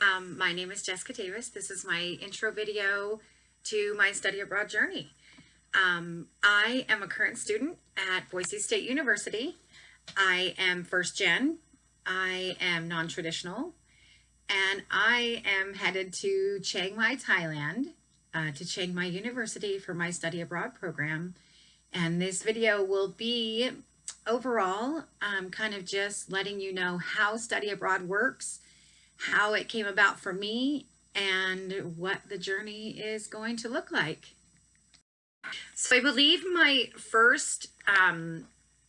My name is Jessica Davis. This is my intro video to my study abroad journey. I am a current student at Boise State University. I am first gen. I am non-traditional. And I am headed to Chiang Mai, Thailand, to Chiang Mai University for my study abroad program. And this video will be overall kind of just letting you know how study abroad works, how it came about for me, and what the journey is going to look like. So I believe my first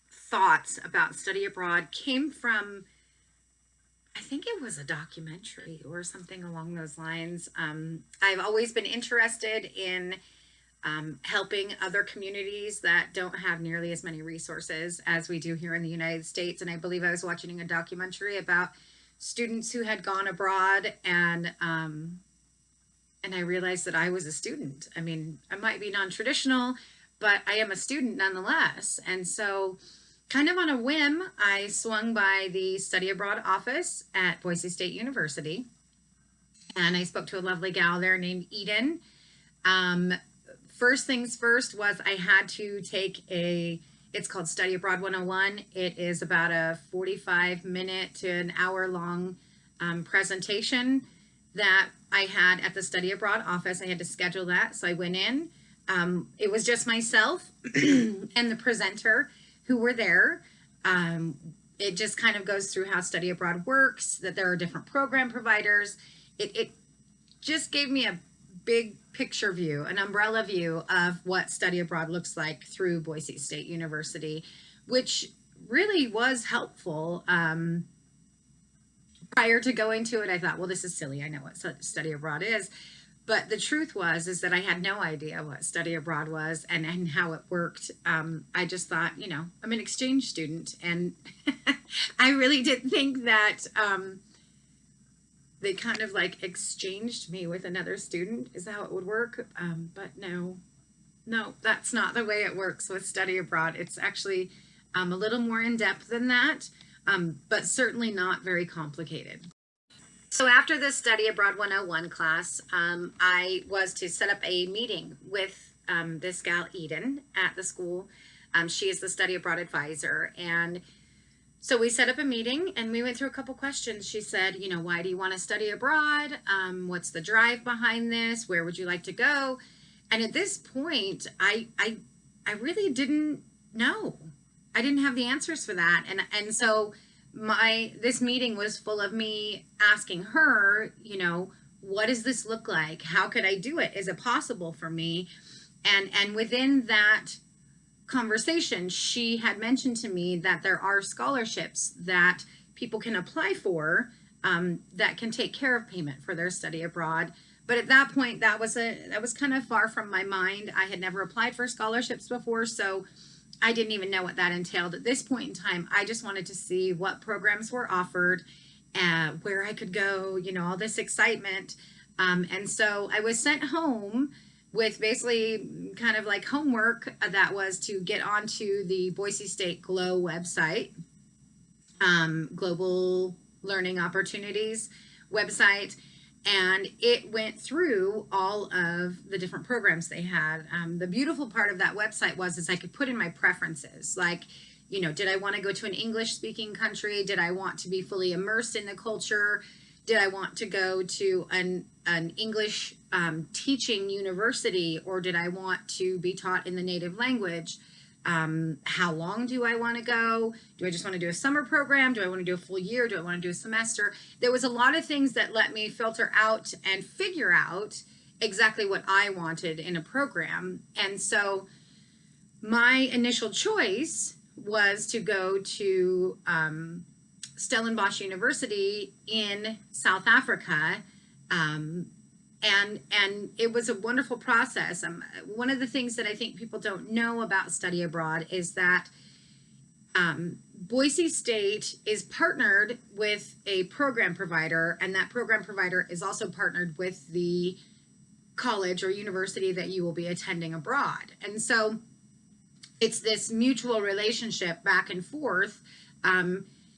thoughts about study abroad came from, I think it was a documentary or something along those lines. I've always been interested in helping other communities that don't have nearly as many resources as we do here in the United States. And I believe I was watching a documentary about students who had gone abroad, and I realized that I was a student. I mean, I might be non-traditional, but I am a student nonetheless. And so kind of on a whim, I swung by the study abroad office at Boise State University, and I spoke to a lovely gal there named Eden. First things first was I had to take it's called Study Abroad 101. It is about a 45-minute to an hour-long presentation that I had at the Study Abroad office. I had to schedule that, so I went in. It was just myself and the presenter who were there. It just kind of goes through how study abroad works, that there are different program providers. It just gave me a big picture view, an umbrella view of what study abroad looks like through Boise State University, which really was helpful. Prior to going to it, I thought, well, this is silly. I know what study abroad is. But the truth is that I had no idea what study abroad was and how it worked. I just thought, I'm an exchange student. And I really did think that they kind of like exchanged me with another student is how it would work. But no, that's not the way it works with study abroad. It's actually a little more in depth than that, but certainly not very complicated. So after the Study Abroad 101 class, I was to set up a meeting with this gal, Eden, at the school. She is the study abroad advisor. And so we set up a meeting and we went through a couple questions. She said, why do you want to study abroad? What's the drive behind this? Where would you like to go? And at this point, I really didn't know. I didn't have the answers for that. And so this meeting was full of me asking her, what does this look like? How could I do it? Is it possible for me? And within that conversation, she had mentioned to me that there are scholarships that people can apply for that can take care of payment for their study abroad. But at that point, that was kind of far from my mind. I had never applied for scholarships before, so I didn't even know what that entailed. At this point in time, I just wanted to see what programs were offered, where I could go, all this excitement. And so I was sent home with basically kind of like homework that was to get onto the Boise State GLOW website, Global Learning Opportunities website. And it went through all of the different programs they had. The beautiful part of that website is I could put in my preferences. Like, did I want to go to an English speaking country? Did I want to be fully immersed in the culture? Did I want to go to an English teaching university, or did I want to be taught in the native language? How long do I want to go? Do I just want to do a summer program? Do I want to do a full year? Do I want to do a semester? There was a lot of things that let me filter out and figure out exactly what I wanted in a program. And so my initial choice was to go to Stellenbosch University in South Africa. And it was a wonderful process. One of the things that I think people don't know about study abroad is that Boise State is partnered with a program provider, and that program provider is also partnered with the college or university that you will be attending abroad. And so it's this mutual relationship back and forth.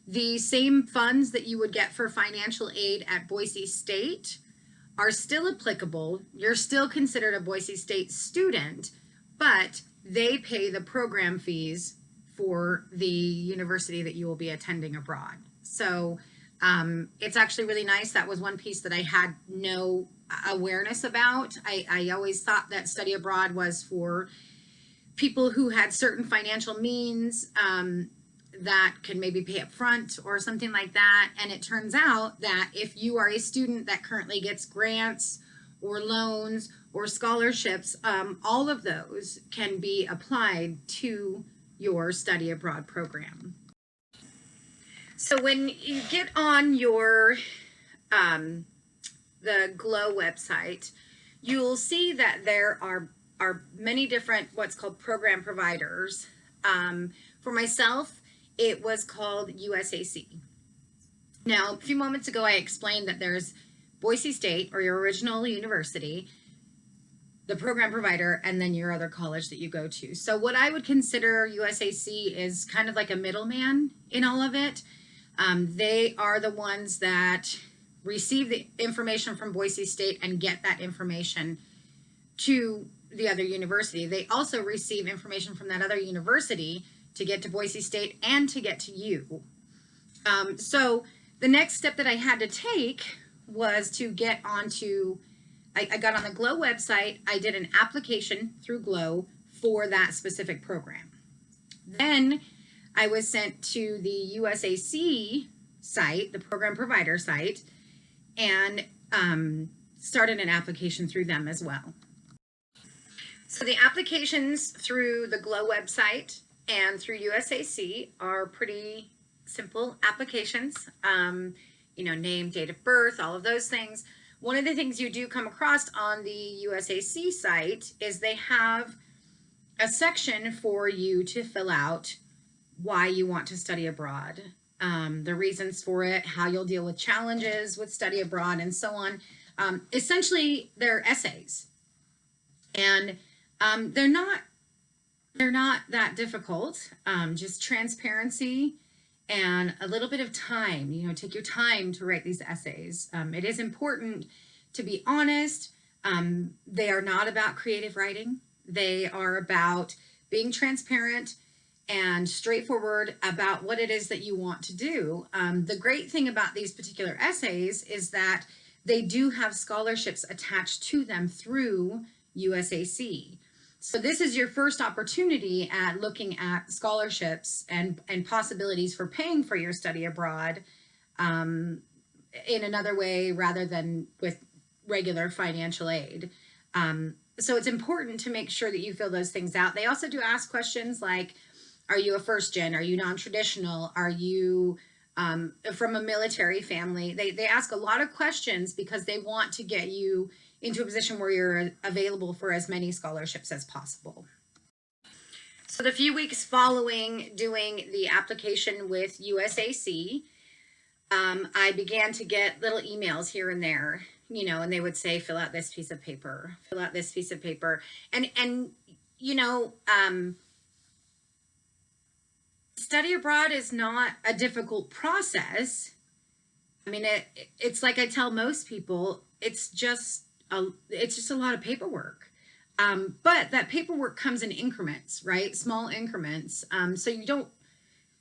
The same funds that you would get for financial aid at Boise State are still applicable. You're still considered a Boise State student, but they pay the program fees for the university that you will be attending abroad. So it's actually really nice. That was one piece that I had no awareness about. I always thought that study abroad was for people who had certain financial means that could maybe pay up front or something like that. And it turns out that if you are a student that currently gets grants or loans or scholarships, all of those can be applied to your study abroad program. So when you get on your the GLOW website, you'll see that there are many different what's called program providers. For myself, it was called USAC. Now, a few moments ago, I explained that there's Boise State, or your original university, the program provider, and then your other college that you go to. So what I would consider USAC is kind of like a middleman in all of it. They are the ones that receive the information from Boise State and get that information to the other university. They also receive information from that other university to get to Boise State and to get to you. So the next step that I had to take was to get onto, I got on the GLOW website. I did an application through GLOW for that specific program. Then I was sent to the USAC site, the program provider site, and started an application through them as well. So the applications through the GLOW website and through USAC are pretty simple applications. You know, name, date of birth, all of those things. One of the things you do come across on the USAC site is they have a section for you to fill out why you want to study abroad, the reasons for it, how you'll deal with challenges with study abroad, and so on. Essentially, they're essays, and they're not that difficult. Just transparency and a little bit of time. You know, take your time to write these essays. It is important to be honest. They are not about creative writing. They are about being transparent and straightforward about what it is that you want to do. The great thing about these particular essays is that they do have scholarships attached to them through USAC. So this is your first opportunity at looking at scholarships and possibilities for paying for your study abroad in another way rather than with regular financial aid. So it's important to make sure that you fill those things out. They also do ask questions like, are you a first gen? Are you non-traditional? Are you from a military family? They ask a lot of questions because they want to get you into a position where you're available for as many scholarships as possible. So the few weeks following doing the application with USAC, I began to get little emails here and there, you know, and they would say, fill out this piece of paper, fill out this piece of paper. And you know, study abroad is not a difficult process. I mean, it's like I tell most people, it's just a lot of paperwork. But that paperwork comes in increments, right? Small increments. So you don't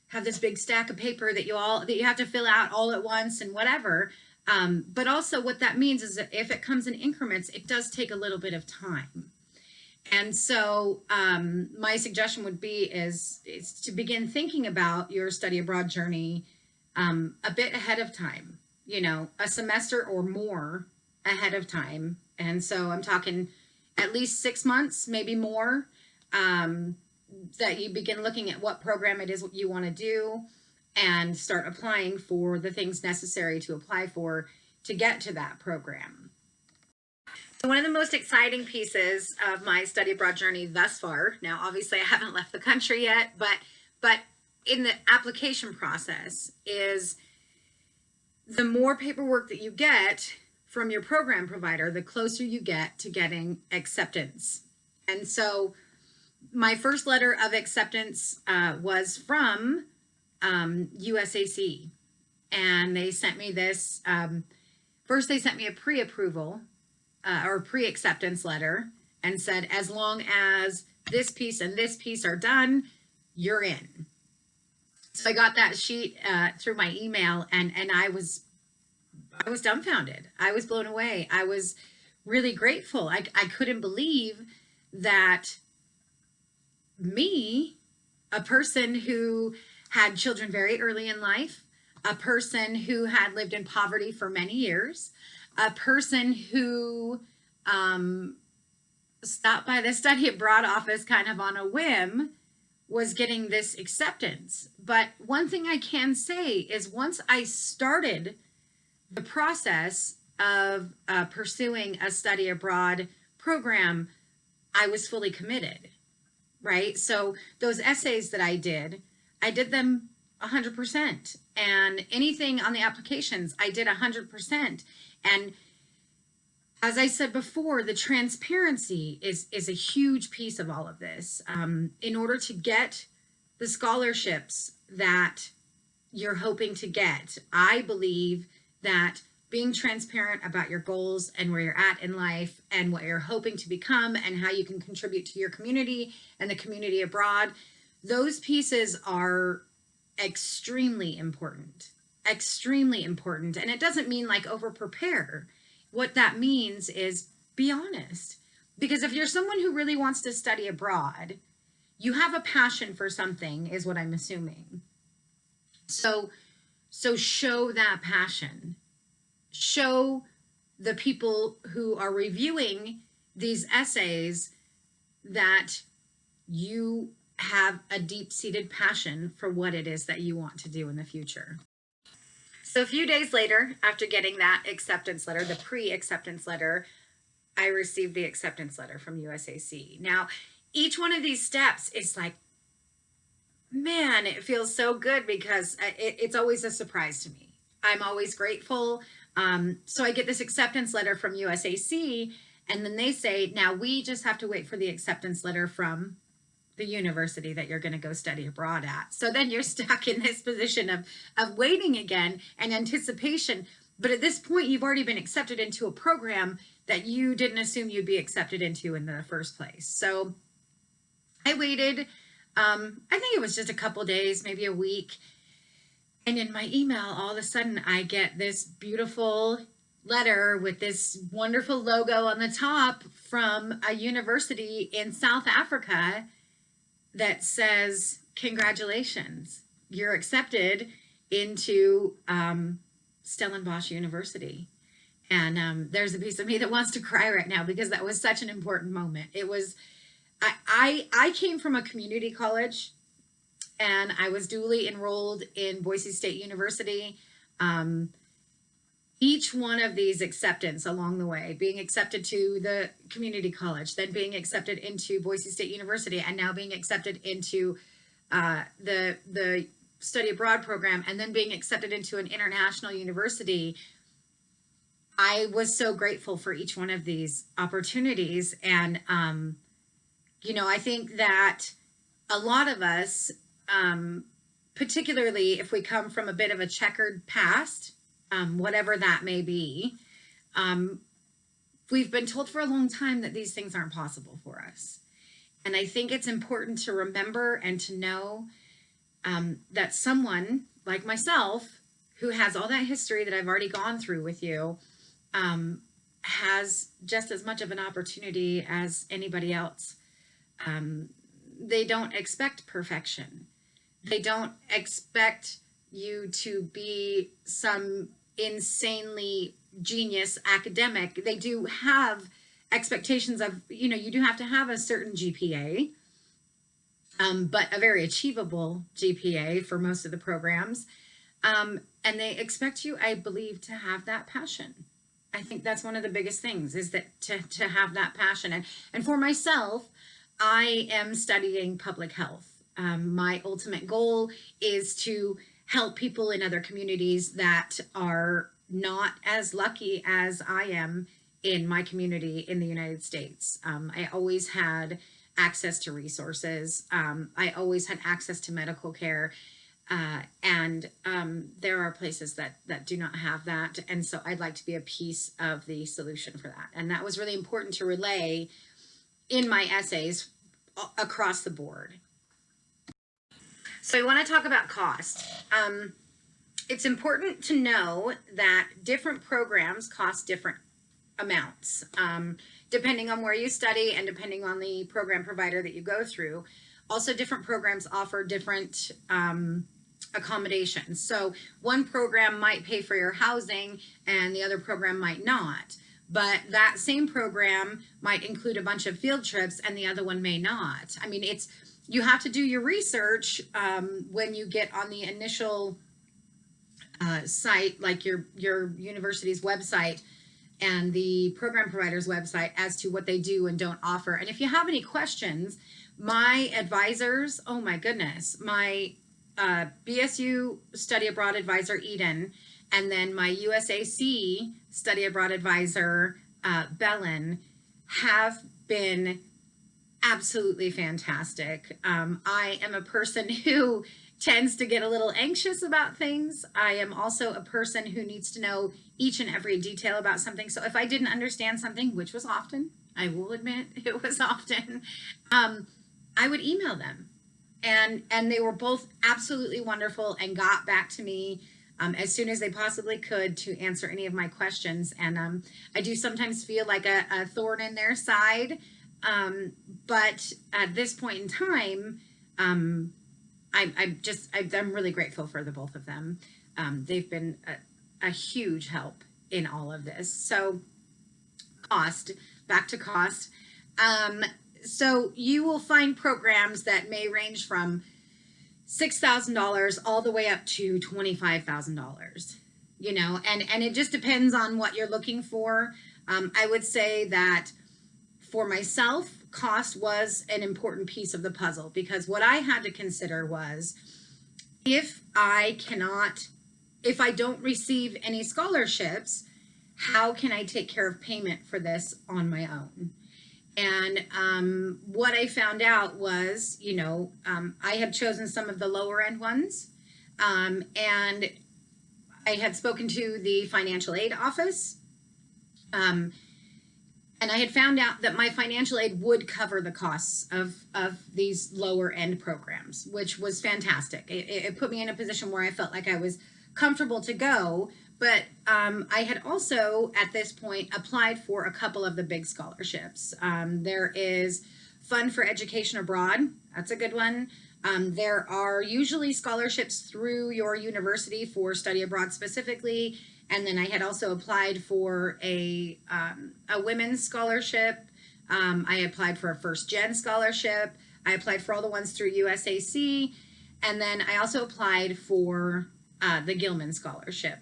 have this big stack of paper that you have to fill out all at once and whatever. But also what that means is that if it comes in increments, it does take a little bit of time. And so my suggestion would be is to begin thinking about your study abroad journey a bit ahead of time, you know, a semester or more ahead of time. And so I'm talking at least 6 months, maybe more, that you begin looking at what program it is you want to do and start applying for the things necessary to apply for to get to that program. So one of the most exciting pieces of my study abroad journey thus far, now obviously I haven't left the country yet, but in the application process is the more paperwork that you get from your program provider, the closer you get to getting acceptance. And so my first letter of acceptance was from USAC, and they sent me this. First, they sent me a pre-approval or pre-acceptance letter and said, as long as this piece and this piece are done, you're in. So I got that sheet through my email, and I was dumbfounded. I was blown away. I was really grateful. I couldn't believe that me, a person who had children very early in life, a person who had lived in poverty for many years, a person who stopped by the study abroad office kind of on a whim, was getting this acceptance. But one thing I can say is once I started the process of pursuing a study abroad program, I was fully committed, right? So those essays that I did them 100%. And anything on the applications, I did 100%. And as I said before, the transparency is a huge piece of all of this. In order to get the scholarships that you're hoping to get, I believe that being transparent about your goals and where you're at in life and what you're hoping to become and how you can contribute to your community and the community abroad, those pieces are extremely important, extremely important. And it doesn't mean like over prepare. What that means is be honest. Because if you're someone who really wants to study abroad, you have a passion for something, is what I'm assuming. So show that passion. Show the people who are reviewing these essays that you have a deep-seated passion for what it is that you want to do in the future. So a few days later, after getting that acceptance letter, the pre-acceptance letter, I received the acceptance letter from USAC. Now, each one of these steps is like, man, it feels so good because it's always a surprise to me. I'm always grateful. So I get this acceptance letter from USAC, and then they say, now we just have to wait for the acceptance letter from the university that you're going to go study abroad at. So then you're stuck in this position of waiting again and anticipation. But at this point, you've already been accepted into a program that you didn't assume you'd be accepted into in the first place. So I waited, I think it was just a couple days, maybe a week. And in my email, all of a sudden, I get this beautiful letter with this wonderful logo on the top from a university in South Africa that says, congratulations, you're accepted into Stellenbosch University. And there's a piece of me that wants to cry right now because that was such an important moment. It was, I came from a community college, and I was duly enrolled in Boise State University. Each one of these acceptance along the way, being accepted to the community college, then being accepted into Boise State University, and now being accepted into the study abroad program, and then being accepted into an international university. I was so grateful for each one of these opportunities. And, you know, I think that a lot of us, particularly if we come from a bit of a checkered past, whatever that may be, we've been told for a long time that these things aren't possible for us. And I think it's important to remember and to know that someone like myself, who has all that history that I've already gone through with you, has just as much of an opportunity as anybody else. They don't expect perfection. They don't expect you to be some insanely genius academic. They do have expectations of, you know, you do have to have a certain GPA, but a very achievable GPA for most of the programs. And they expect you, I believe, to have that passion. I think that's one of the biggest things, is that to have that passion. And for myself, I am studying public health. My ultimate goal is to help people in other communities that are not as lucky as I am in my community in the United States. I always had access to resources. I always had access to medical care. There are places that do not have that. And so I'd like to be a piece of the solution for that. And that was really important to relay in my essays across the board. So I want to talk about cost. It's important to know that different programs cost different amounts, depending on where you study and depending on the program provider that you go through. Also, different programs offer different accommodations. So one program might pay for your housing and the other program might not. But that same program might include a bunch of field trips and the other one may not. I mean, you have to do your research when you get on the initial site, like your university's website and the program provider's website, as to what they do and don't offer. And if you have any questions, my advisors, oh my goodness, my BSU Study Abroad Advisor, Eden, and then my USAC Study Abroad Advisor, Belen, have been absolutely fantastic. I am a person who tends to get a little anxious about things. I am also a person who needs to know each and every detail about something. So if I didn't understand something, which was often, I will admit it was often, I would email them. And they were both absolutely wonderful and got back to me as soon as they possibly could to answer any of my questions. And I do sometimes feel like a thorn in their side. But at this point in time, I'm really grateful for the both of them. They've been a huge help in all of this. So back to cost. So you will find programs that may range from $6,000 all the way up to $25,000, you know, and it just depends on what you're looking for. I would say that for myself, cost was an important piece of the puzzle, because what I had to consider was, if I don't receive any scholarships, how can I take care of payment for this on my own? And what I found out was, you know, I had chosen some of the lower end ones, and I had spoken to the financial aid office, and I had found out that my financial aid would cover the costs of these lower end programs, which was fantastic. It put me in a position where I felt like I was comfortable to go. But I had also, at this point, applied for a couple of the big scholarships. There is Fund for Education Abroad. That's a good one. There are usually scholarships through your university for study abroad specifically. And then I had also applied for a women's scholarship. I applied for a first gen scholarship. I applied for all the ones through USAC. And then I also applied for the Gilman scholarship.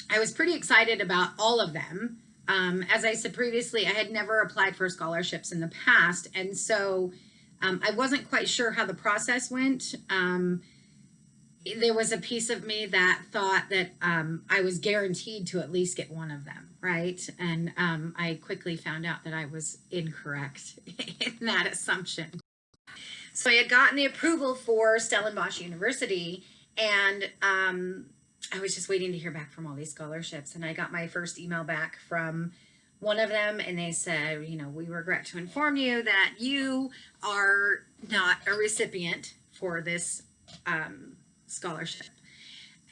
I was pretty excited about all of them. As I said previously, I had never applied for scholarships in the past, and so I wasn't quite sure how the process went. There was a piece of me that thought that I was guaranteed to at least get one of them, right? And I quickly found out that I was incorrect in that assumption. So I had gotten the approval for Stellenbosch University, and I was just waiting to hear back from all these scholarships. And I got my first email back from one of them, and they said, you know, we regret to inform you that you are not a recipient for this scholarship.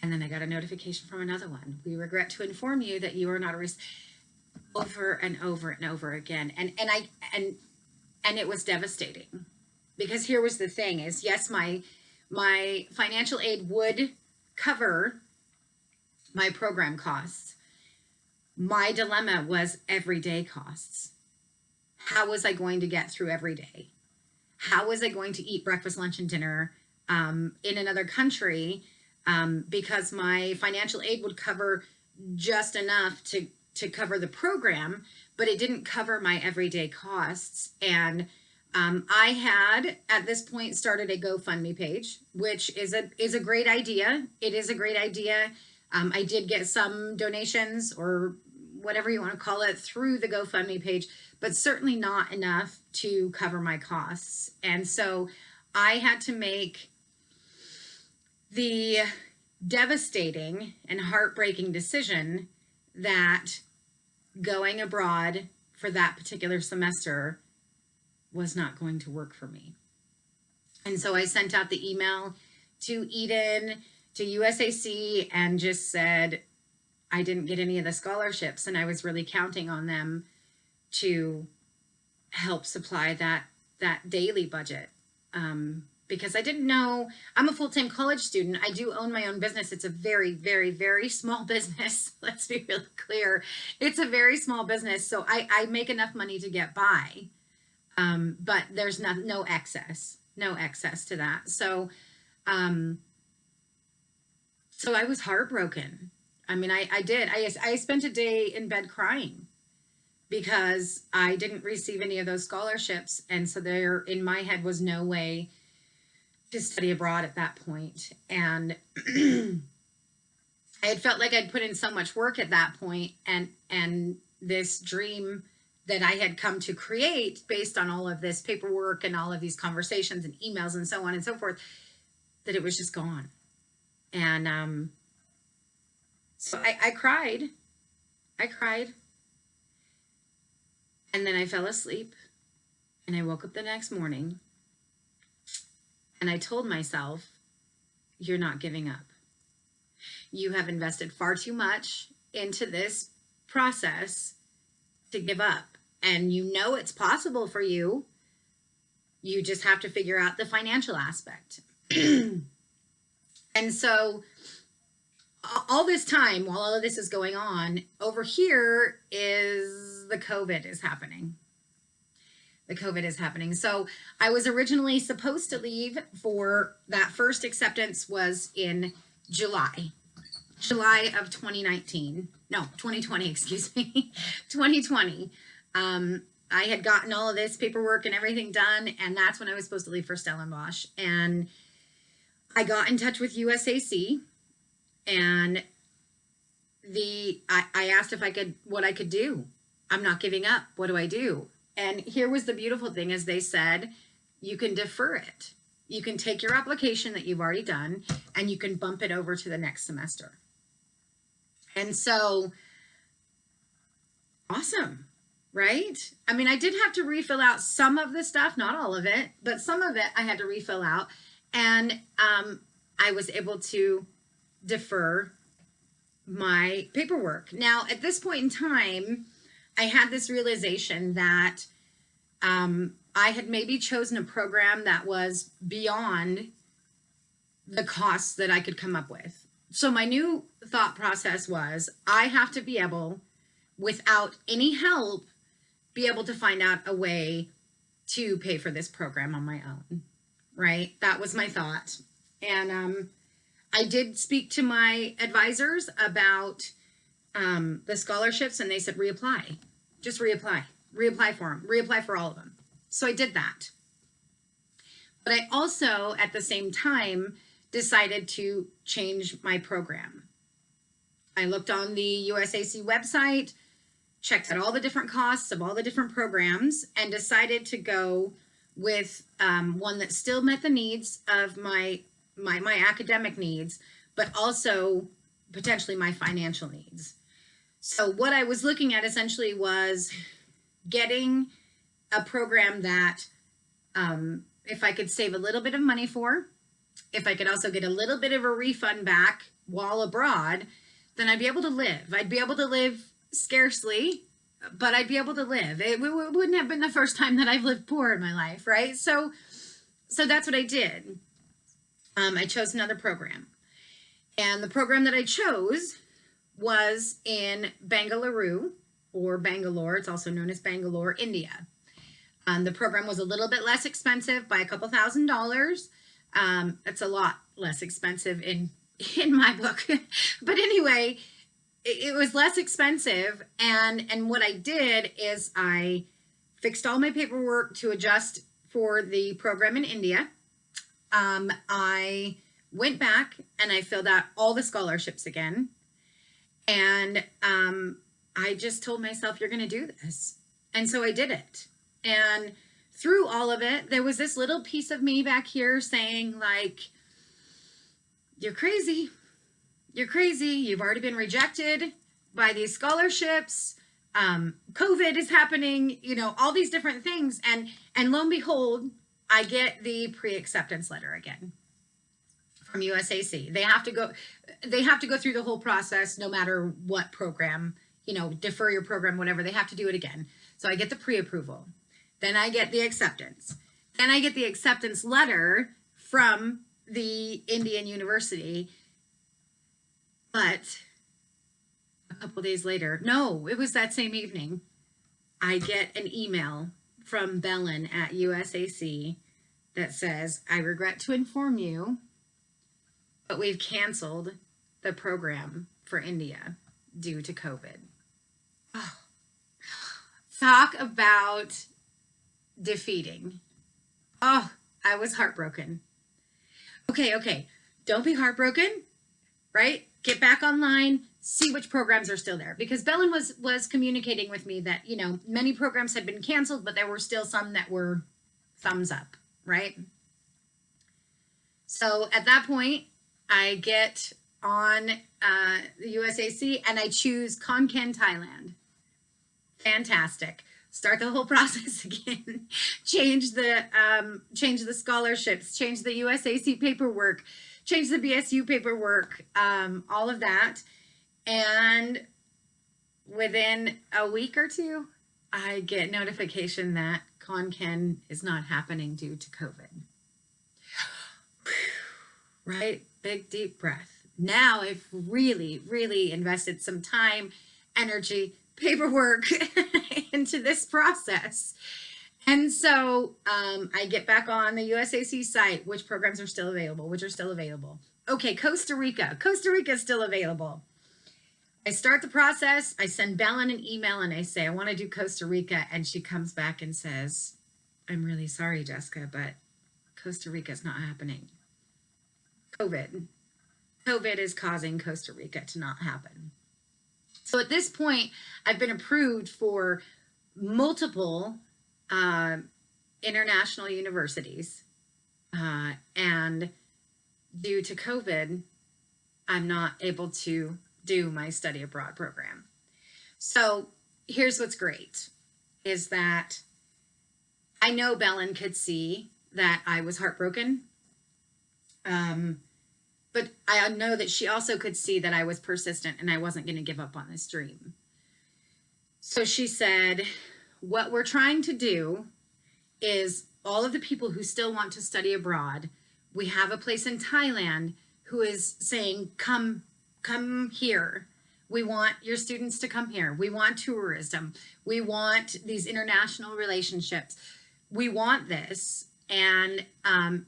And then I got a notification from another one. We regret to inform you that you are not a recipient. Over and over and over again. And it was devastating, because here was the thing is, yes, my financial aid would cover my program costs. My dilemma was everyday costs. How was I going to get through every day? How was I going to eat breakfast, lunch, and dinner in another country? Because my financial aid would cover just enough to cover the program, but it didn't cover my everyday costs. And I had, at this point, started a GoFundMe page, which is a great idea. It is a great idea. I did get some donations, or whatever you want to call it, through the GoFundMe page, but certainly not enough to cover my costs. And so I had to make the devastating and heartbreaking decision that going abroad for that particular semester was not going to work for me. And so I sent out the email to Eden, to USAC, and just said I didn't get any of the scholarships, and I was really counting on them to help supply that daily budget. Because I didn't know, I'm a full-time college student. I do own my own business. It's a very, very, very small business. Let's be really clear. It's a very small business. So I make enough money to get by. But there's no excess to that. So I was heartbroken. I mean, I spent a day in bed crying because I didn't receive any of those scholarships. And so there in my head was no way to study abroad at that point. And I had felt like I'd put in so much work at that point, and this dream that I had come to create based on all of this paperwork and all of these conversations and emails and so on and so forth, that it was just gone. And so I cried. And then I fell asleep, and I woke up the next morning, and I told myself, you're not giving up. You have invested far too much into this process to give up. And you know it's possible for you. You just have to figure out the financial aspect. And so all this time, while all of this is going on, over here is the COVID is happening. The COVID is happening. So I was originally supposed to leave for that first acceptance was in July of 2019. No, 2020, excuse me. 2020. I had gotten all of this paperwork and everything done, and that's when I was supposed to leave for Stellenbosch. And I got in touch with USAC, and I asked if what I could do. I'm not giving up. What do I do? And here was the beautiful thing, is they said, you can defer it. You can take your application that you've already done, and you can bump it over to the next semester. And so, awesome, right? I mean, I did have to refill out some of the stuff, not all of it, but some of it I had to refill out. And I was able to defer my paperwork. Now, at this point in time, I had this realization that I had maybe chosen a program that was beyond the costs that I could come up with. So my new thought process was, I have to be able, without any help, be able to find out a way to pay for this program on my own, right? That was my thought. And I did speak to my advisors about the scholarships, and they said, reapply. Just reapply for them, reapply for all of them. So I did that. But I also, at the same time, decided to change my program. I looked on the USAC website, checked out all the different costs of all the different programs, and decided to go with one that still met the needs of my academic needs, but also potentially my financial needs. So what I was looking at essentially was getting a program that if I could save a little bit of money for, if I could also get a little bit of a refund back while abroad, then I'd be able to live. I'd be able to live scarcely, but I'd be able to live. It wouldn't have been the first time that I've lived poor in my life, right? So that's what I did. I chose another program. And the program that I chose was in Bangalore, or Bangalore. It's also known as Bangalore, India. The program was a little bit less expensive by a couple $1,000s. It's a lot less expensive in my book. But anyway, it was less expensive. And what I did is I fixed all my paperwork to adjust for the program in India. I went back and I filled out all the scholarships again. And I just told myself, you're going to do this. And so I did it. And through all of it, there was this little piece of me back here saying, like, you're crazy. You're crazy. You've already been rejected by these scholarships. COVID is happening, all these different things. And lo and behold, I get the pre-acceptance letter again from USAC. They have to go through the whole process, no matter what program, defer your program, whatever, they have to do it again. So I get the pre-approval. Then I get the acceptance. Then I get the acceptance letter from the Indian University. But a couple days later, no, it was that same evening, I get an email from Belen at USAC that says, I regret to inform you, but we've canceled the program for India due to COVID. Oh, talk about defeating. Oh, I was heartbroken. Okay. Don't be heartbroken, right? Get back online, see which programs are still there. Because Belen was communicating with me that, many programs had been canceled, but there were still some that were thumbs up, right? So at that point, I get on the USAC and I choose Konkan, Thailand. Fantastic. Start the whole process again. Change the scholarships, change the USAC paperwork, change the BSU paperwork, all of that. And within a week or two, I get notification that Konkan is not happening due to COVID. Right? Big, deep breath. Now I've really, really invested some time, energy, paperwork into this process. And so I get back on the USAC site, which programs are still available, which are still available. Okay, Costa Rica. Costa Rica is still available. I start the process. I send Belen an email and I say, I want to do Costa Rica. And she comes back and says, I'm really sorry, Jessica, but Costa Rica is not happening. COVID is causing Costa Rica to not happen. So at this point, I've been approved for multiple international universities, and due to COVID, I'm not able to do my study abroad program. So here's what's great, is that I know Belen could see that I was heartbroken, but I know that she also could see that I was persistent and I wasn't going to give up on this dream. So she said, what we're trying to do is all of the people who still want to study abroad, we have a place in Thailand who is saying, come here. We want your students to come here. We want tourism. We want these international relationships. We want this. And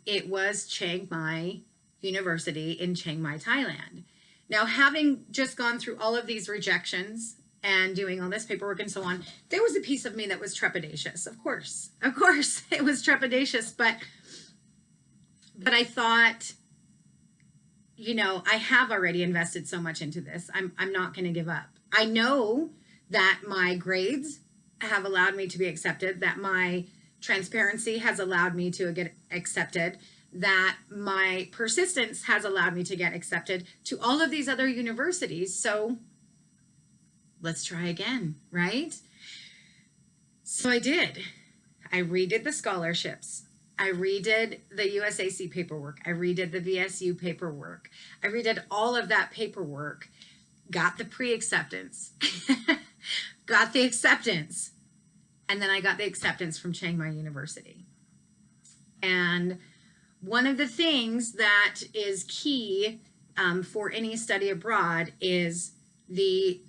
it was Chiang Mai University in Chiang Mai, Thailand. Now, having just gone through all of these rejections and doing all this paperwork and so on, there was a piece of me that was trepidatious. Of course, it was trepidatious, but I thought, I have already invested so much into this. I'm not going to give up. I know that my grades have allowed me to be accepted, that my transparency has allowed me to get accepted, that my persistence has allowed me to get accepted to all of these other universities. So let's try again, right? So I did. I redid the scholarships. I redid the USAC paperwork. I redid the VSU paperwork. I redid all of that paperwork, got the pre-acceptance, got the acceptance, and then I got the acceptance from Chiang Mai University. And one of the things that is key for any study abroad is the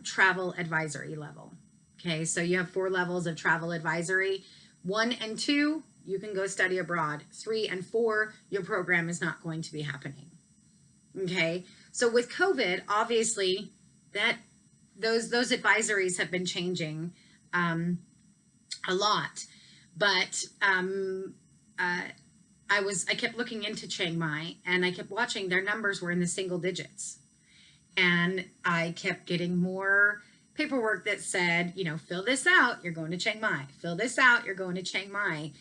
travel advisory level. Okay, so you have 4 levels of travel advisory. 1 and 2, you can go study abroad. 3 and 4, your program is not going to be happening. Okay, so with COVID, obviously, that those advisories have been changing a lot, but I kept looking into Chiang Mai and I kept watching their numbers were in the single digits. And I kept getting more paperwork that said, fill this out, you're going to Chiang Mai. Fill this out, you're going to Chiang Mai.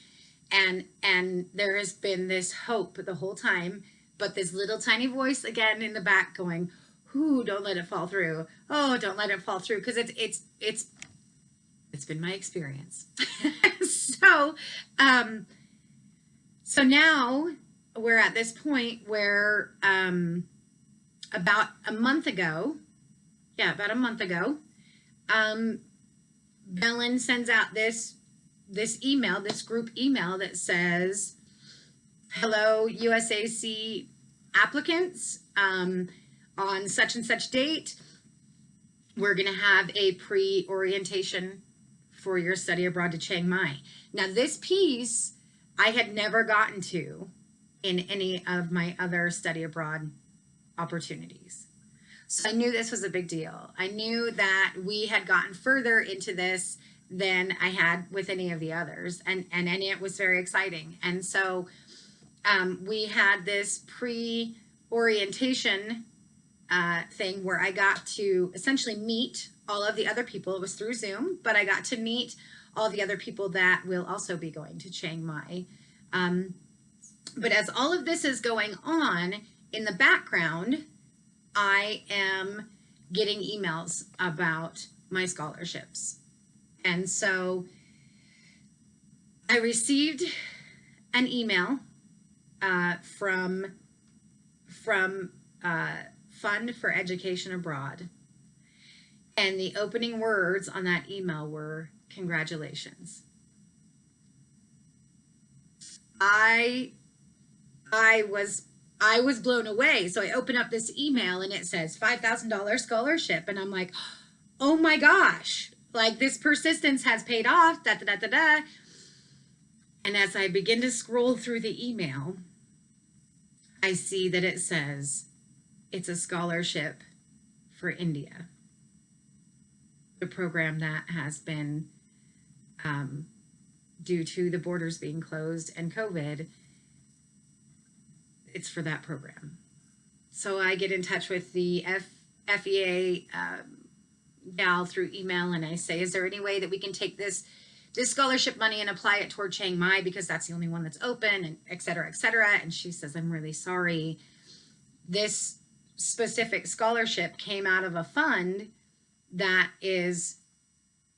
And there has been this hope the whole time but this little tiny voice again in the back going, "Ooh, don't let it fall through. Oh, don't let it fall through," because it's been my experience. So, so now we're at this point where about a month ago, Belen sends out this email, this group email that says, "Hello, USAC applicants. On such and such date, we're going to have a pre-orientation for your study abroad to Chiang Mai." Now, this piece I had never gotten to in any of my other study abroad opportunities. So I knew this was a big deal. I knew that we had gotten further into this than I had with any of the others. And it was very exciting. And so we had this pre-orientation thing where I got to essentially meet all of the other people. It was through Zoom, but I got to meet all the other people that will also be going to Chiang Mai. But as all of this is going on in the background, I am getting emails about my scholarships. And so I received an email from Fund for Education Abroad. And the opening words on that email were, "Congratulations." I was blown away. So I open up this email and it says $5,000 scholarship. And I'm like, oh my gosh, like this persistence has paid off, da, da, da, da, da. And as I begin to scroll through the email, I see that it says it's a scholarship for India. The program that has been, due to the borders being closed and COVID, it's for that program. So I get in touch with the FEA gal through email, and I say, is there any way that we can take this scholarship money and apply it toward Chiang Mai, because that's the only one that's open, and et cetera, et cetera. And she says, I'm really sorry. This specific scholarship came out of a fund that is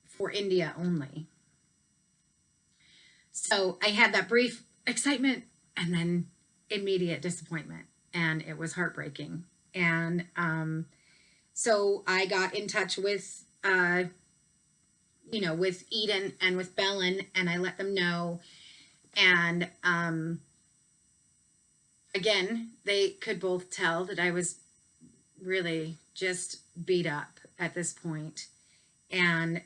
for India only. So I had that brief excitement and then immediate disappointment, and it was heartbreaking. And so I got in touch with with Eden and with Belen, and I let them know. And again, they could both tell that I was really just beat up at this point. And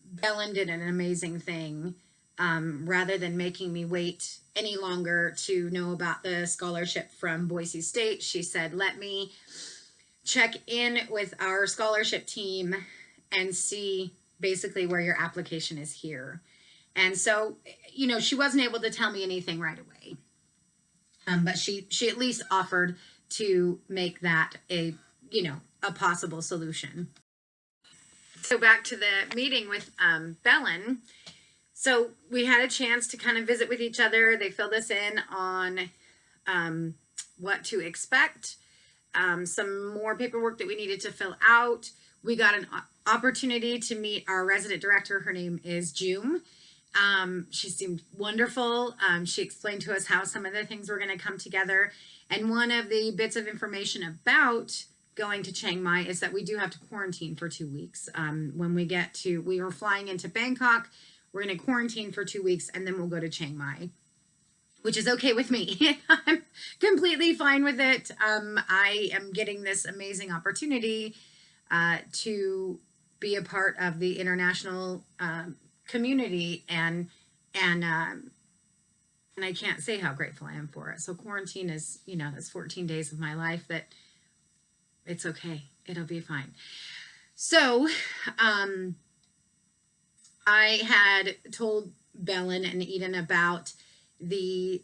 Belen did an amazing thing. Rather than making me wait any longer to know about the scholarship from Boise State, she said, let me check in with our scholarship team and see basically where your application is here. And so, she wasn't able to tell me anything right away. But she at least offered to make that a possible solution. So back to the meeting with Belen. So we had a chance to kind of visit with each other. They filled us in on what to expect, some more paperwork that we needed to fill out. We got an opportunity to meet our resident director. Her name is June. She seemed wonderful. She explained to us how some of the things were going to come together. And one of the bits of information about going to Chiang Mai is that we do have to quarantine for 2 weeks. When we were flying into Bangkok, we're going to quarantine for 2 weeks, and then we'll go to Chiang Mai, which is okay with me. I'm completely fine with it. I am getting this amazing opportunity to be a part of the international community, and I can't say how grateful I am for it. So quarantine is, that's 14 days of my life that it's okay. It'll be fine. So, I had told Belen and Eden about the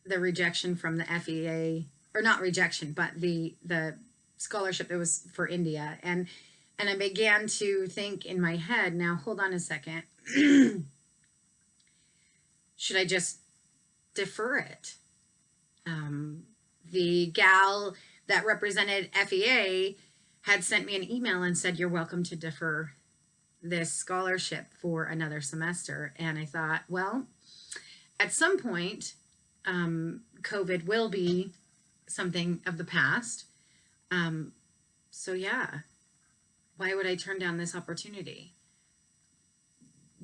rejection from the FEA, or not rejection, but the scholarship that was for India. And I began to think in my head, now hold on a second. Should I just defer it? The gal that represented FEA had sent me an email and said, "You're welcome to defer this scholarship for another semester." And I thought, well, at some point, COVID will be something of the past. So yeah, why would I turn down this opportunity?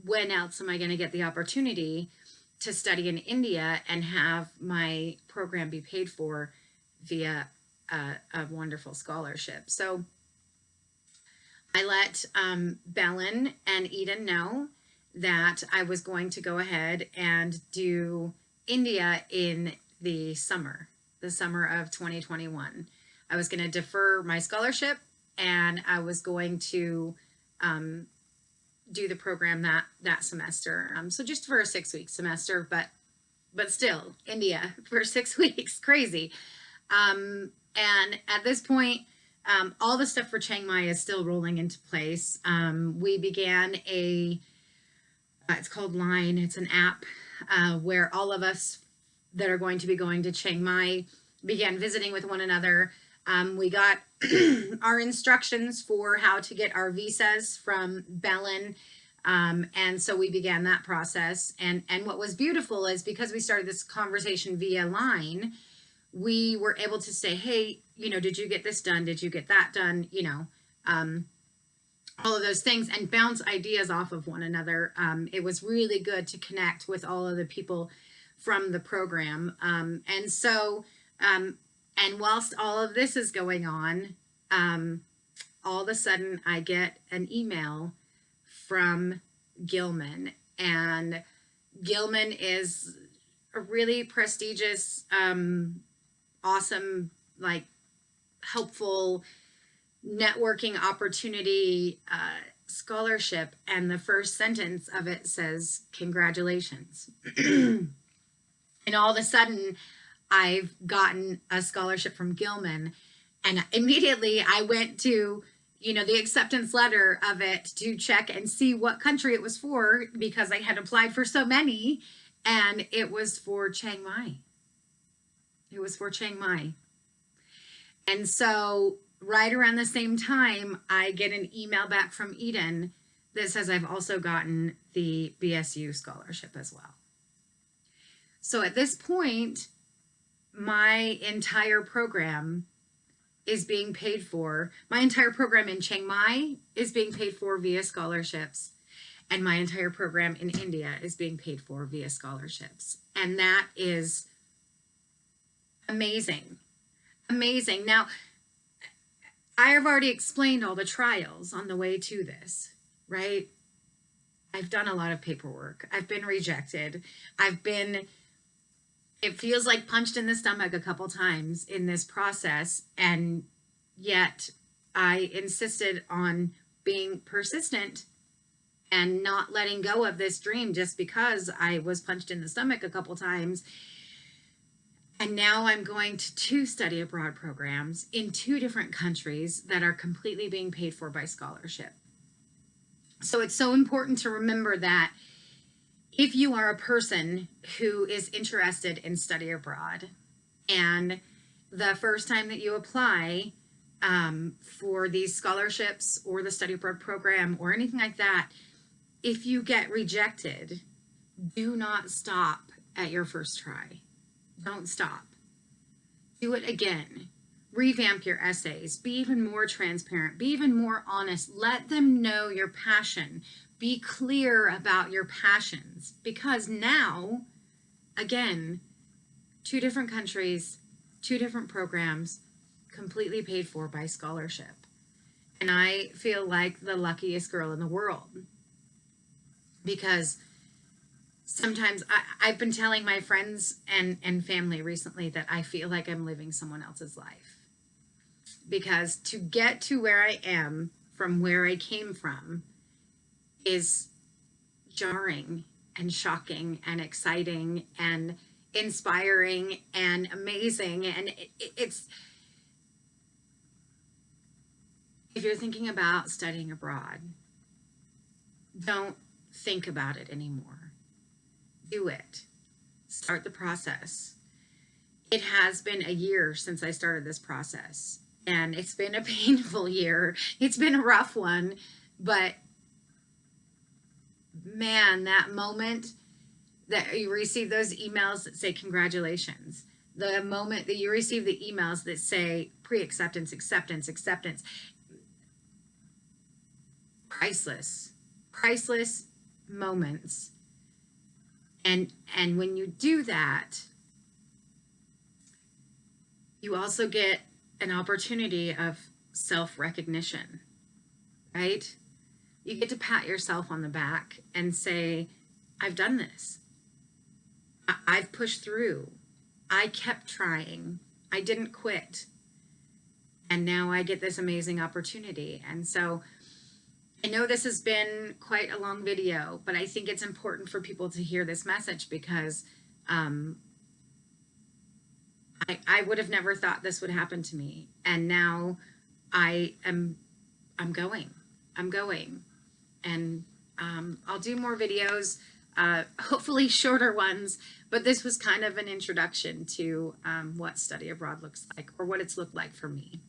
When else am I going to get the opportunity to study in India and have my program be paid for via a wonderful scholarship? So I let Belen and Eden know that I was going to go ahead and do India in the summer of 2021. I was going to defer my scholarship, and I was going to do the program that semester. So just for a 6-week semester, but still, India for 6 weeks, crazy. And at this point, all the stuff for Chiang Mai is still rolling into place. We began it's called Line. It's an app where all of us that are going to be going to Chiang Mai began visiting with one another. We got our instructions for how to get our visas from Belen. And so we began that process. And what was beautiful is because we started this conversation via Line, we were able to say, hey, did you get this done? Did you get that done? All of those things, and bounce ideas off of one another. It was really good to connect with all of the people from the program. And whilst all of this is going on, all of a sudden I get an email from Gilman, and Gilman is a really prestigious, awesome, helpful networking opportunity scholarship, and the first sentence of it says, "Congratulations." And all of a sudden I've gotten a scholarship from Gilman, and immediately I went to the acceptance letter of it to check and see what country it was for, because I had applied for so many, and it was for Chiang Mai. It was for Chiang Mai. And so right around the same time, I get an email back from Eden that says I've also gotten the BSU scholarship as well. So at this point, my entire program is being paid for. My entire program in Chiang Mai is being paid for via scholarships, and my entire program in India is being paid for via scholarships. And that is amazing. Amazing. Now, I have already explained all the trials on the way to this, right? I've done a lot of paperwork. I've been rejected. It feels like punched in the stomach a couple times in this process, and yet I insisted on being persistent and not letting go of this dream just because I was punched in the stomach a couple times. And now I'm going to 2 study abroad programs in 2 different countries that are completely being paid for by scholarship. So it's so important to remember that if you are a person who is interested in study abroad, and the first time that you apply for these scholarships or the study abroad program or anything like that, if you get rejected, do not stop at your first try. Don't stop. Do it again. Revamp your essays. Be even more transparent. Be even more honest. Let them know your passion. Be clear about your passions, because now, again, 2 different countries, 2 different programs, completely paid for by scholarship. And I feel like the luckiest girl in the world, because sometimes I've been telling my friends and family recently that I feel like I'm living someone else's life, because to get to where I am from where I came from is jarring and shocking and exciting and inspiring and amazing. And it's, if you're thinking about studying abroad, don't think about it anymore. Do it. Start the process. It has been a year since I started this process, and it's been a painful year. It's been a rough one, but man, that moment that you receive those emails that say congratulations, the moment that you receive the emails that say pre-acceptance, acceptance, acceptance, priceless moments. And when you do that, you also get an opportunity of self-recognition, right? You get to pat yourself on the back and say, I've done this. I've pushed through. I kept trying. I didn't quit. And now I get this amazing opportunity. And so I know this has been quite a long video, but I think it's important for people to hear this message because I would have never thought this would happen to me. And now I'm going. And I'll do more videos, hopefully shorter ones, but this was kind of an introduction to what study abroad looks like, or what it's looked like for me.